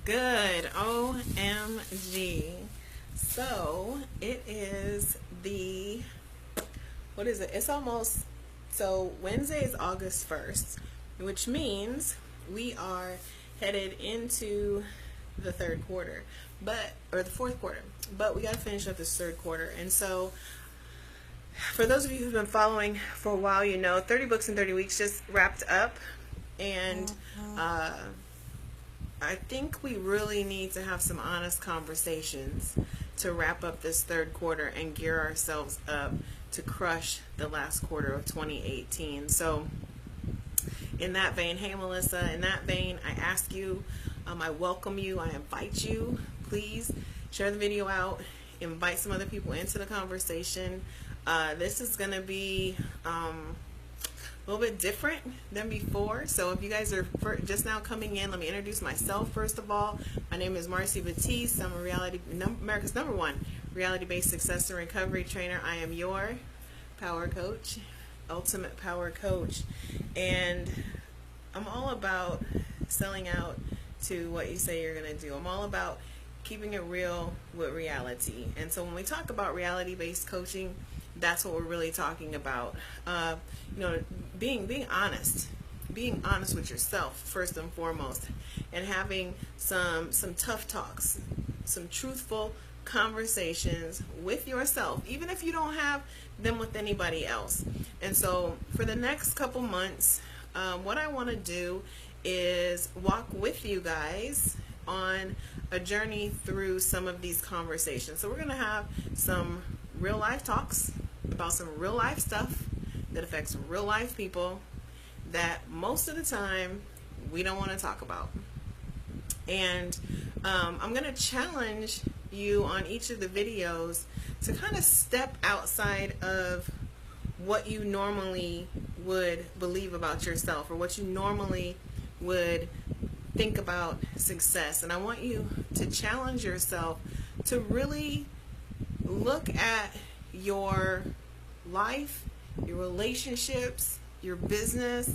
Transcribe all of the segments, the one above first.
Good. OMG. So it is what is it? It's almost, so Wednesday is August 1st, which means we are headed into the third quarter, or the fourth quarter, but we got to finish up this third quarter. And so for those of you who've been following for a while, 30 Books in 30 Weeks just wrapped up. And I think we really need to have some honest conversations to wrap up this third quarter and gear ourselves up to crush the last quarter of 2018. So in that vein, hey Melissa, in that vein, I ask you, I welcome you, I invite you, please share the video out, invite some other people into the conversation. This is going to be a little bit different than before. So if you guys are just now coming in, let me introduce myself first of all. My name is Marcy Batiste. I'm America's #1 reality-based success and recovery trainer. I am your power coach, ultimate power coach, and I'm all about selling out to what you say you're going to do. I'm all about keeping it real with reality. And so when we talk about reality-based coaching, that's what we're really talking about. Being honest with yourself first and foremost, and having some tough talks, some truthful conversations with yourself, even if you don't have them with anybody else. And so for the next couple months, what I want to do is walk with you guys on a journey through some of these conversations. So we're going to have some real life talks about some real life stuff that affects real life people that most of the time we don't want to talk about. And I'm going to challenge you on each of the videos to kind of step outside of what you normally would believe about yourself, or what you normally would think about success. And I want you to challenge yourself to really look at your life, your relationships, your business,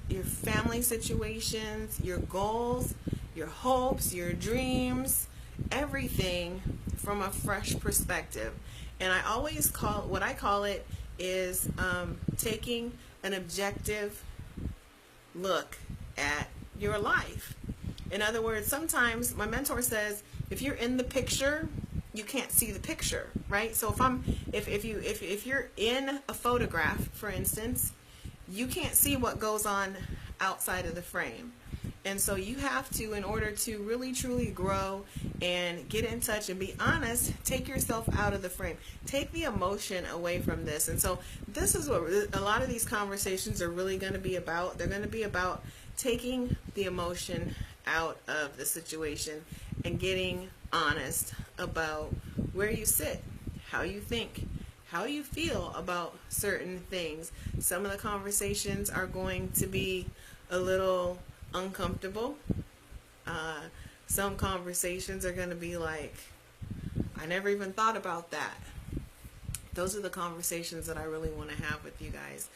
your family situations, your goals, your hopes, your dreams, everything from a fresh perspective. And I always what I call it is taking an objective look at your life. In other words, sometimes my mentor says, if you're in the picture, you can't see the picture, right? So if you're in a photograph, for instance, you can't see what goes on outside of the frame. And so you have to, in order to really truly grow and get in touch and be honest, take yourself out of the frame. Take the emotion away from this. And so this is what a lot of these conversations are really going to be about. They're going to be about taking the emotion out of the situation and getting honest about where you sit, how you think, how you feel about certain things. Some of the conversations are going to be a little uncomfortable. Some conversations are going to be like, I never even thought about that. Those are the conversations that I really want to have with you guys,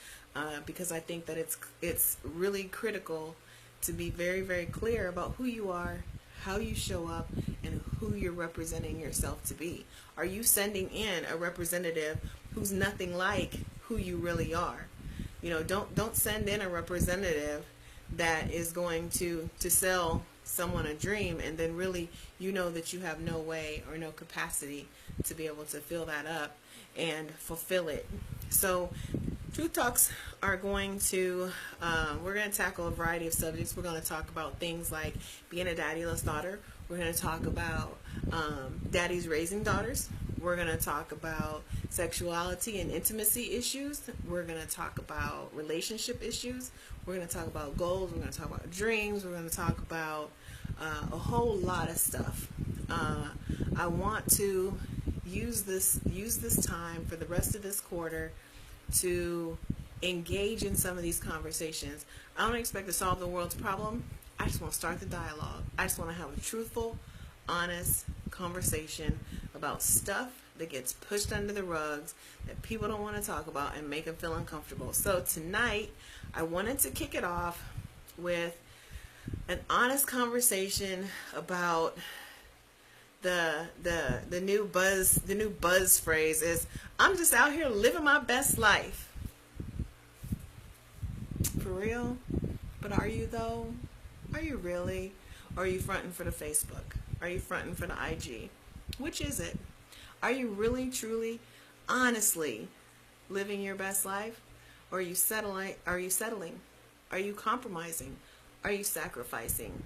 because I think that it's really critical to be very, very clear about who you are, how you show up, and who you're representing yourself to be. Are you sending in a representative who's nothing like who you really are? Don't send in a representative that is going to sell someone a dream, and then really that you have no way or no capacity to be able to fill that up and fulfill it. So Truth Talks are going to, we're going to tackle a variety of subjects. We're going to talk about things like being a daddyless daughter. We're going to talk about daddies raising daughters. We're going to talk about sexuality and intimacy issues. We're going to talk about relationship issues. We're going to talk about goals. We're going to talk about dreams. We're going to talk about a whole lot of stuff. I want to use this time for the rest of this quarter to engage in some of these conversations. I don't expect to solve the world's problem. I just want to start the dialogue. I just want to have a truthful, honest conversation about stuff that gets pushed under the rugs that people don't want to talk about and make them feel uncomfortable. So tonight, I wanted to kick it off with an honest conversation about the new buzz phrase is, I'm just out here living my best life. For real? But are you though? Are you really? Or are you fronting for the Facebook? Are you fronting for the IG? Which is it? Are you really, truly, honestly living your best life? Or are you settling? Are you compromising? Are you sacrificing?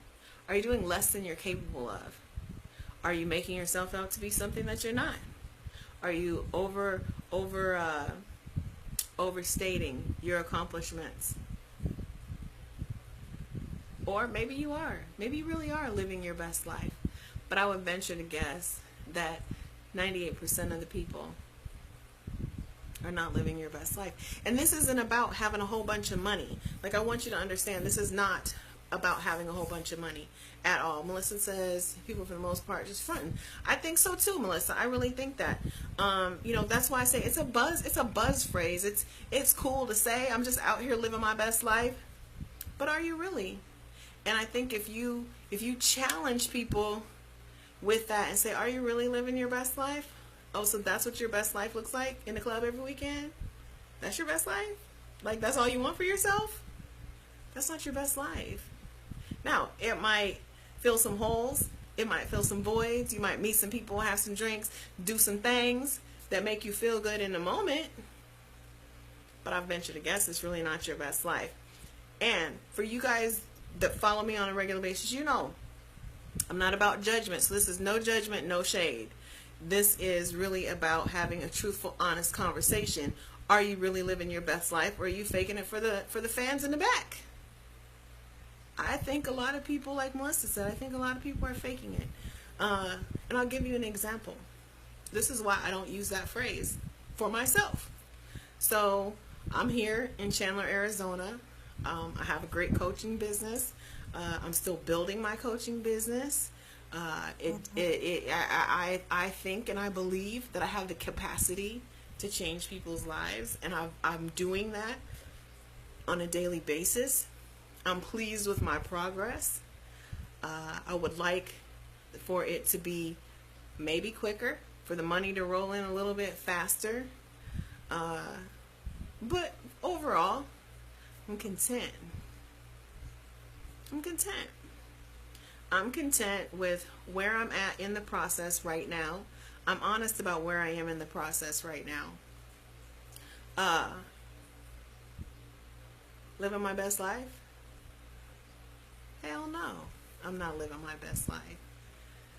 Are you doing less than you're capable of? Are you making yourself out to be something that you're not? Are you overstating your accomplishments? Or maybe you are. Maybe you really are living your best life. But I would venture to guess that 98% of the people are not living your best life. And this isn't about having a whole bunch of money. Like, I want you to understand, this is not about having a whole bunch of money at all. Melissa says people for the most part just fronting. I think so too, Melissa. I really think that. That's why I say it's a buzz phrase. It's cool to say I'm just out here living my best life. But are you really? And I think if you challenge people with that and say, are you really living your best life? Oh, so that's what your best life looks like in the club every weekend? That's your best life? Like, that's all you want for yourself? That's not your best life. Now, it might fill some holes. It might fill some voids. You might meet some people, have some drinks, do some things that make you feel good in the moment. But I venture to guess it's really not your best life. And for you guys that follow me on a regular basis, you know, I'm not about judgment. So this is no judgment, no shade. This is really about having a truthful, honest conversation. Are you really living your best life, or are you faking it for the fans in the back? I think a lot of people, like Melissa said, I think a lot of people are faking it. And I'll give you an example. This is why I don't use that phrase for myself. So I'm here in Chandler, Arizona. I have a great coaching business. I'm still building my coaching business. I think and I believe that I have the capacity to change people's lives, and I'm doing that on a daily basis. I'm pleased with my progress. I would like for it to be maybe quicker, for the money to roll in a little bit faster. But overall, I'm content. I'm content with where I'm at in the process right now. I'm honest about where I am in the process right now. Living my best life? Hell no. I'm not living my best life.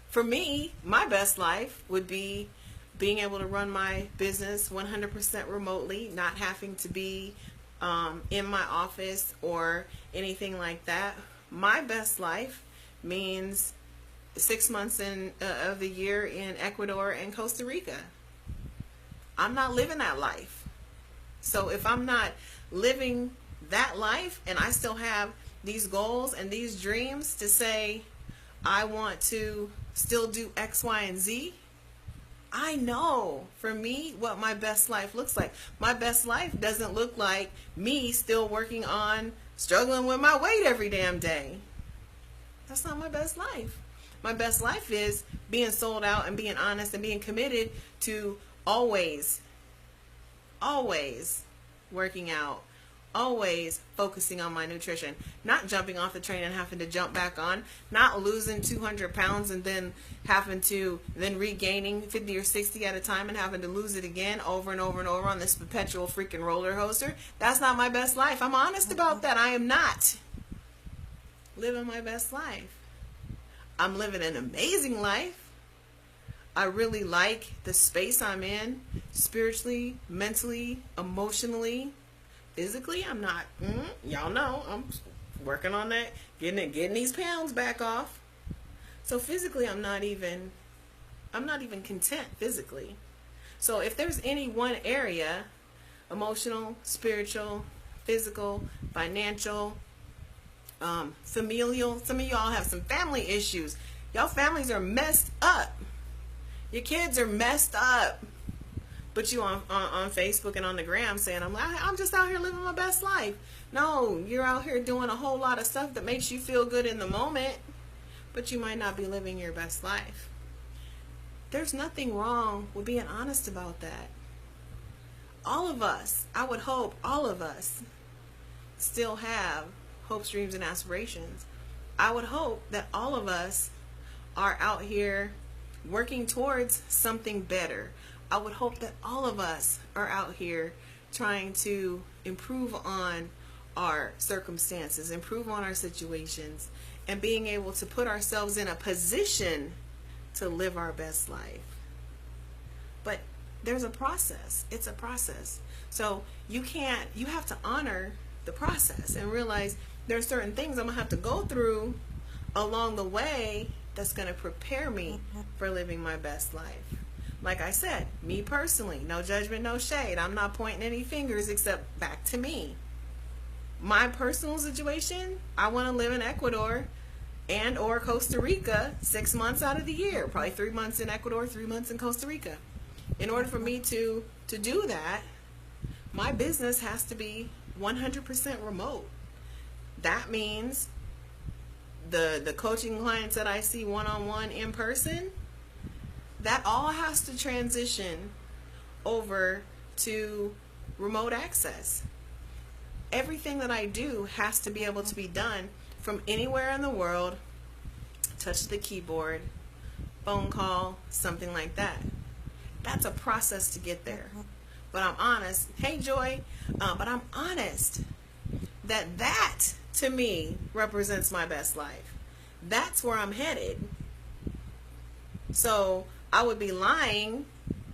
For me, my best life would be being able to run my business 100% remotely, not having to be in my office or anything like that. My best life means 6 months of the year in Ecuador and Costa Rica. I'm not living that life. So if I'm not living that life and I still have these goals and these dreams to say I want to still do X, Y, and Z, I know for me what my best life looks like. My best life doesn't look like me still working on struggling with my weight every damn day. That's not my best life. My best life is being sold out and being honest and being committed to always working out, always focusing on my nutrition, not jumping off the train and having to jump back on, not losing 200 pounds and then regaining 50 or 60 at a time and having to lose it again over and over and over on this perpetual freaking roller coaster. That's not my best life. I'm honest about that. I am not living my best life. I'm living an amazing life. I really like the space I'm in, spiritually, mentally, emotionally. Physically, I'm not. Y'all know I'm working on that, getting these pounds back off. So physically, I'm not even content physically. So if there's any one area, emotional, spiritual, physical, financial, familial, some of y'all have some family issues. Y'all families are messed up. Your kids are messed up. But you on Facebook and on the gram saying, I'm just out here living my best life. No, you're out here doing a whole lot of stuff that makes you feel good in the moment, but you might not be living your best life. There's nothing wrong with being honest about that. All of us, I would hope all of us still have hopes, dreams, and aspirations. I would hope that all of us are out here working towards something better. I would hope that all of us are out here trying to improve on our circumstances, improve on our situations, and being able to put ourselves in a position to live our best life. But there's a process. It's a process. So you have to honor the process and realize there's certain things I'm going to have to go through along the way that's going to prepare me for living my best life. Like I said, me personally, no judgment, no shade. I'm not pointing any fingers except back to me. My personal situation, I want to live in Ecuador and or Costa Rica 6 months out of the year. Probably 3 months in Ecuador, 3 months in Costa Rica. In order for me to do that, my business has to be 100% remote. That means the coaching clients that I see one-on-one in person, that all has to transition over to remote access. Everything that I do has to be able to be done from anywhere in the world, touch the keyboard, phone call, something like that. That's a process to get there. But I'm honest. Hey, Joy. But I'm honest that to me represents my best life. That's where I'm headed. So I would be lying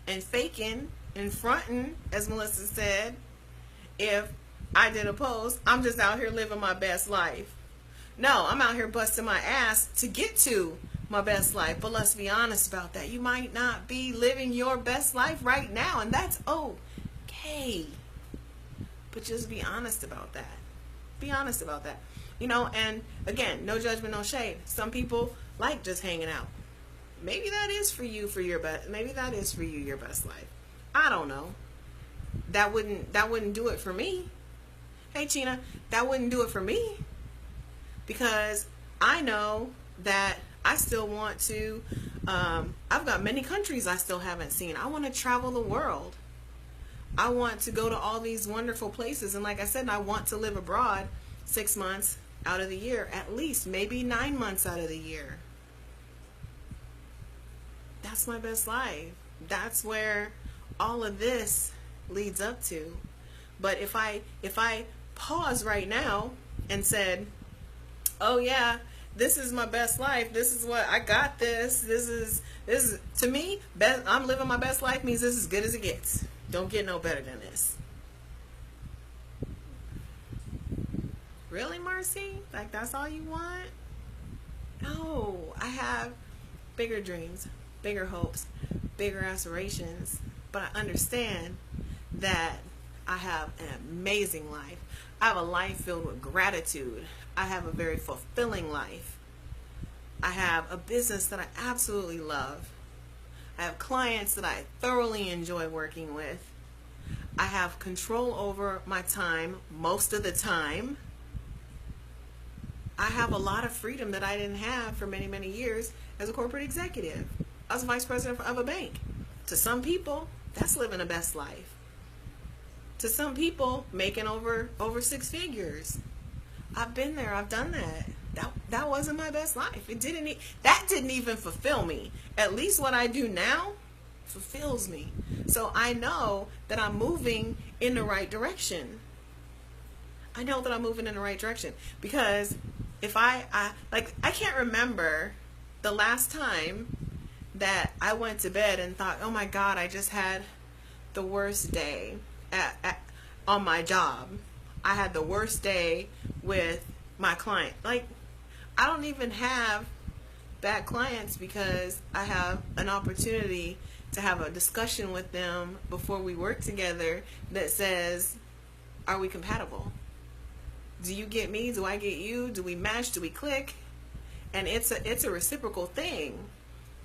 and faking and fronting, as Melissa said, if I did a post, I'm just out here living my best life. No, I'm out here busting my ass to get to my best life. But let's be honest about that. You might not be living your best life right now, and that's okay. But just be honest about that. Be honest about that. And again, no judgment, no shade. Some people like just hanging out. Maybe that is for you maybe that is for you your best life. I don't know. That wouldn't do it for me. Hey, Chena, that wouldn't do it for me. Because I know that I still want to, I've got many countries I still haven't seen. I want to travel the world. I want to go to all these wonderful places. And like I said, I want to live abroad 6 months out of the year, at least, maybe 9 months out of the year. That's my best life. That's where all of this leads up to. But if I pause right now and said, oh yeah, this is my best life, this is what I got, this is to me, I'm living my best life means this is as good as it gets. Don't get no better than this. Really, Marcy? Like, that's all you want? No, I have bigger dreams, bigger hopes, bigger aspirations, but I understand that I have an amazing life. I have a life filled with gratitude. I have a very fulfilling life. I have a business that I absolutely love. I have clients that I thoroughly enjoy working with. I have control over my time most of the time. I have a lot of freedom that I didn't have for many, many years as a corporate executive. I was vice president of a bank. To some people, that's living a best life. To some people, making over 6 figures. I've been there. I've done that. That wasn't my best life. That didn't even fulfill me. At least what I do now fulfills me. So I know that I'm moving in the right direction. I know that I'm moving in the right direction because if I can't remember the last time that I went to bed and thought, oh my God, I just had the worst day on my job. I had the worst day with my client. Like, I don't even have bad clients because I have an opportunity to have a discussion with them before we work together that says, are we compatible? Do you get me? Do I get you? Do we match? Do we click? And it's a reciprocal thing.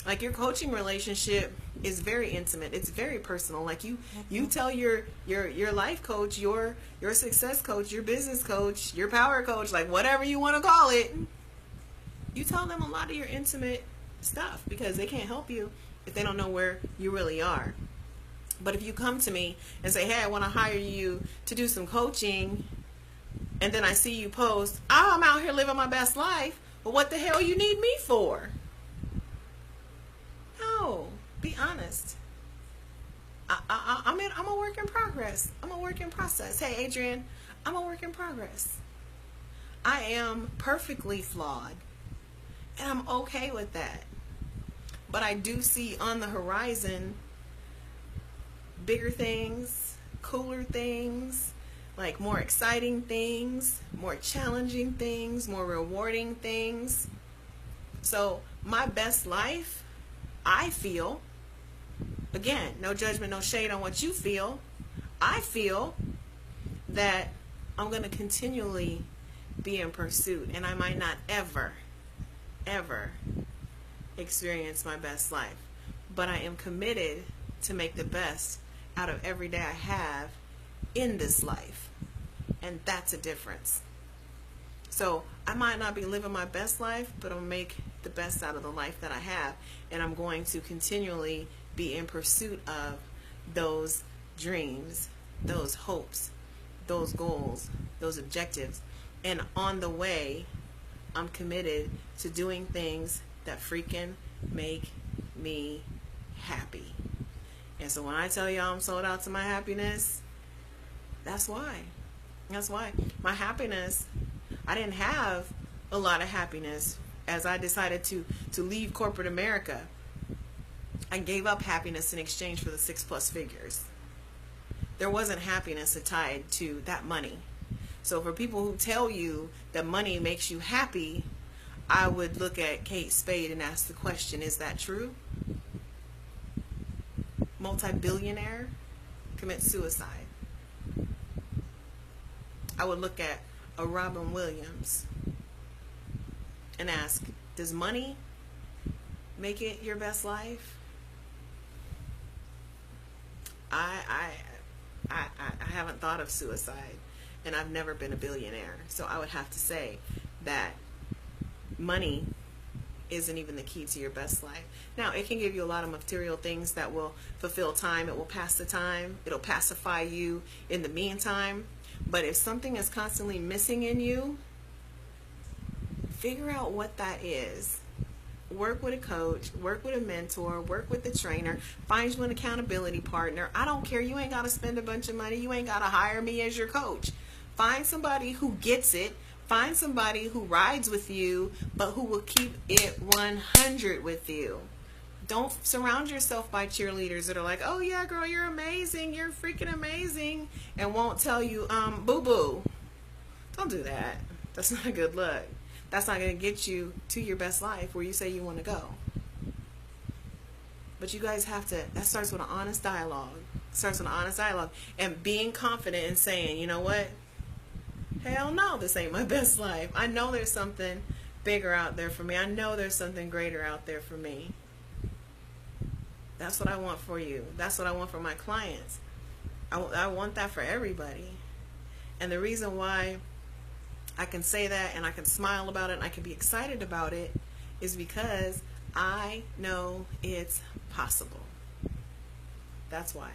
Like your coaching relationship is very intimate. It's very personal. Like you tell your life coach, your success coach, your business coach, your power coach, like whatever you want to call it, you tell them a lot of your intimate stuff because they can't help you if they don't know where you really are. But if you come to me and say, hey, I want to hire you to do some coaching, and then I see you post, oh, I'm out here living my best life, well, what the hell you need me for? No, be honest. I'm a work in progress. I'm a work in process. Hey, Adrian, I'm a work in progress. I am perfectly flawed, and I'm okay with that. But I do see on the horizon bigger things, cooler things, like more exciting things, more challenging things, more rewarding things. So my best life, I feel, again, no judgment, no shade on what you feel, I feel that I'm going to continually be in pursuit, and I might not ever experience my best life, but I am committed to make the best out of every day I have in this life, and that's a difference. So I might not be living my best life, but I'll make the best out of the life that I have, and I'm going to continually be in pursuit of those dreams, those hopes, those goals, those objectives, and on the way, I'm committed to doing things that freaking make me happy. And so when I tell y'all I'm sold out to my happiness, that's why. That's why. My happiness, I didn't have a lot of happiness as I decided to leave corporate America. I gave up happiness in exchange for the 6+ figures. There wasn't happiness tied to that money. So for people who tell you that money makes you happy, I would look at Kate Spade and ask the question, is that true? Multi-billionaire commits suicide. I would look at a Robin Williams and ask, does money make it your best life? I haven't thought of suicide, and I've never been a billionaire. So I would have to say that money isn't even the key to your best life. Now, it can give you a lot of material things that will fulfill time. It will pass the time. It'll pacify you in the meantime. But if something is constantly missing in you, figure out what that is. Work with a coach, work with a mentor, work with the trainer, find you an accountability partner. I don't care. You ain't got to spend a bunch of money. You ain't got to hire me as your coach. Find somebody who gets it. Find somebody who rides with you, but who will keep it 100 with you. Don't surround yourself by cheerleaders that are like, oh yeah, girl, you're amazing. You're freaking amazing. And won't tell you, boo-boo. Don't do that. That's not a good look. That's not going to get you to your best life where you say you want to go. But you guys have to, that starts with an honest dialogue. It starts with an honest dialogue. And being confident in saying, you know what? Hell no, this ain't my best life. I know there's something bigger out there for me. I know there's something greater out there for me. That's what I want for you. That's what I want for my clients. I want that for everybody. And the reason why I can say that and I can smile about it and I can be excited about it is because I know it's possible. That's why.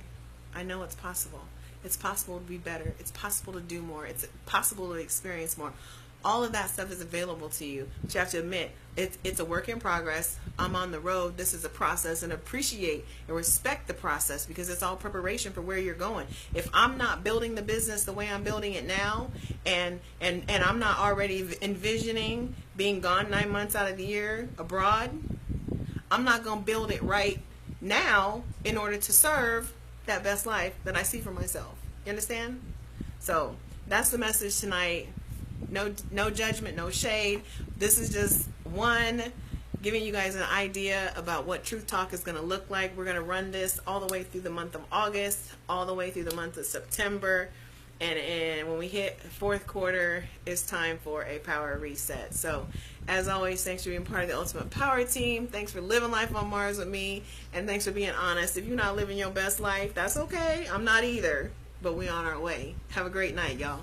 I know it's possible. It's possible to be better. It's possible to do more. It's possible to experience more. All of that stuff is available to you. But you have to admit, it's a work in progress. I'm on the road. This is a process, and appreciate and respect the process because it's all preparation for where you're going. If I'm not building the business the way I'm building it now, and I'm not already envisioning being gone 9 months out of the year abroad, I'm not going to build it right now in order to serve that best life that I see for myself. You understand? So that's the message tonight. No judgment, no shade. This is just one giving you guys an idea about what Truth Talk is going to look like. We're going to run this all the way through the month of August, all the way through the month of September. And when we hit fourth quarter, it's time for a power reset. So as always, thanks for being part of the Ultimate Power Team. Thanks for living life on Mars with me, and thanks for being honest. If you're not living your best life, that's okay. I'm not either, but we on our way. Have a great night, y'all.